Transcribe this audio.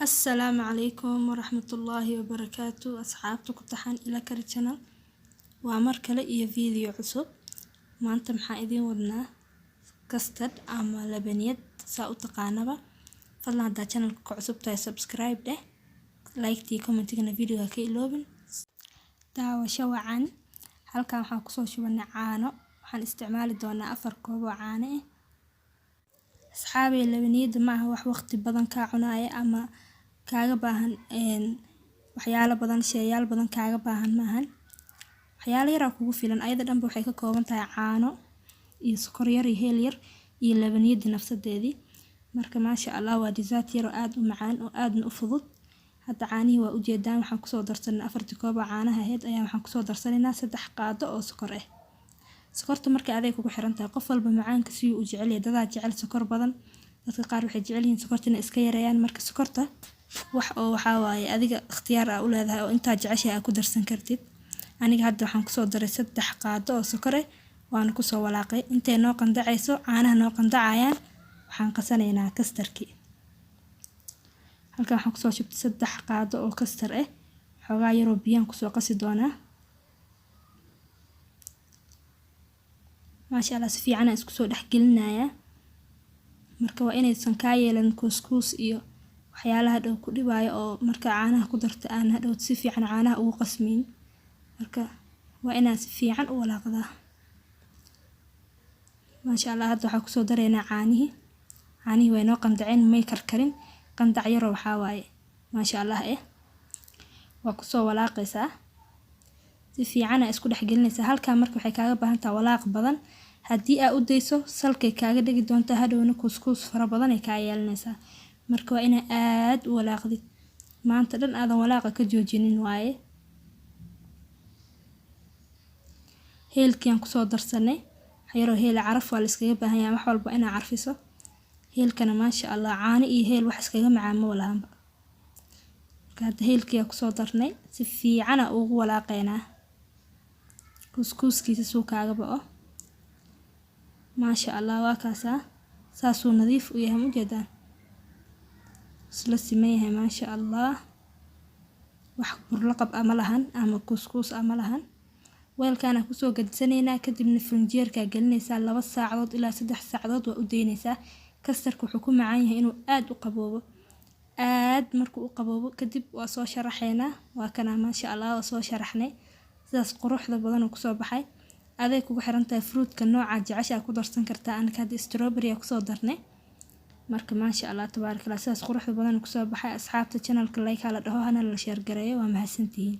السلام عليكم ورحمة الله وبركاته. أصحابتك كتحان إلى كاري channel وعمر كلا إيا فيديو عصب. ما أنت محايدين ودنا كاستد أما لبنيت ساو تقانبا فضلا عدا channel كعصب تاي سبسكرايب ده لايك تي كومنتينا فيديو هكي لوبن داوا شوعان halkan waxaan kusoo shubnay caano waxaan isticmaali doonaa 4 koob oo caano ah asxaabay labaniyada ma aha wax waqti badan ka cunaya ama kaaga baahan waxyaalo badan sheeyaal badan kaaga baahan maahan waxyaalo yar kugu filan ayada dhanba waxay ka kooban tahay caano iyo sokor yar iyo heel yar iyo labaniyada nafsadeedii marka maasha Allah waa dessert yar oo aad u macaan oo aad u fudud hadda caanihi waa u jeedaan waxaan kusoo darsanay 4 koob oo caanaha ahayd ayaa waxaan kusoo darsanaynaa 3 qaado oo sokor ah sokorta markay adeeg kugu xiran tahay qof walba macaanka si uu jecel yahay dad jecel sokor badan dadka qaar waxay jecel yihiin sokorta inay iska yareeyaan marka sokorta waxa waaye adiga ikhtiyaar ah u leedahay oo inta jeceshay aad ku darsan kartid aniga hadda waxaan kusoo daray 3 qaado oo sokor ah waan ku soo walaaqay intee noo qandacayso caanaha noo qandacayaan waxaan qasanaynaa kastarki halka waxaan kusoo shubtay 3 qaado oo kastar ah xogaa yar oo biyo kusoo qasi doonaa ما شاء الله si fiican isku soo dhaxgelinaya marka waa inaysan ka yeelan couscous iyo waxyaalaha dhow ku dhibaayo oo marka caanaha ku darto aan hadhow si fiican caanaha ugu qasmin marka waa inaan si fiican u walaaqdaa ما شاء الله hadda waxa ku soo dareynaa caanihi way noo qandaceen may karkarin qandac yar waxa waaye ما شاء الله waa ku soo walaaqaysaa si fiican isku dhaxgelinaysa halka marka waxay kaaga baahan tahay walaaq badan hadii aad u deyso salkay kaaga dhigi doonto hadhowna couscous fara badan ay ka yeelanaysaa marka waa ina aad u walaaqdid maanta dhan aadan walaaqa ka joojinin waaye heelkiyan ku soo darsanay xayro heel caraf waa la iskaga baahan yahay wax walba ina carfiso heelkana ma sha Allah caano iyo heel wax iskaga macaamo walahanba marka heelkiya ku soo darnay si fiican ugu walaaqeynaa couscouskiisa soo kaaga bao ما شاء الله وكاسا ساسو نظيف وياه مجدا سلسميه ما شاء الله وحبر لقب أملهن أما كوسكوس أملهن ويل كان كوسو قد سنينا كدب نفرنجير كاقلنيسا 2 ساعات إلى 3 ساعات وأدينيسا كستركو حكومة عينها إنو آد وقبوبه آد مركو وقبوبه كدب وصو شرحينا وكان ما شاء الله وصو شرحنا ساس قروح ذا بدن وكسو بحي aday kugu xiran tahay fruitka nooca jecesha ku darsan kartaa aan ka strawberry ku soo darnay marka ma sha Allah tabaarak Allah saas quruxda badan ku soo baxay asxaabta channelka like hala dhaho hana la share gareeyo waa mahadsantihiin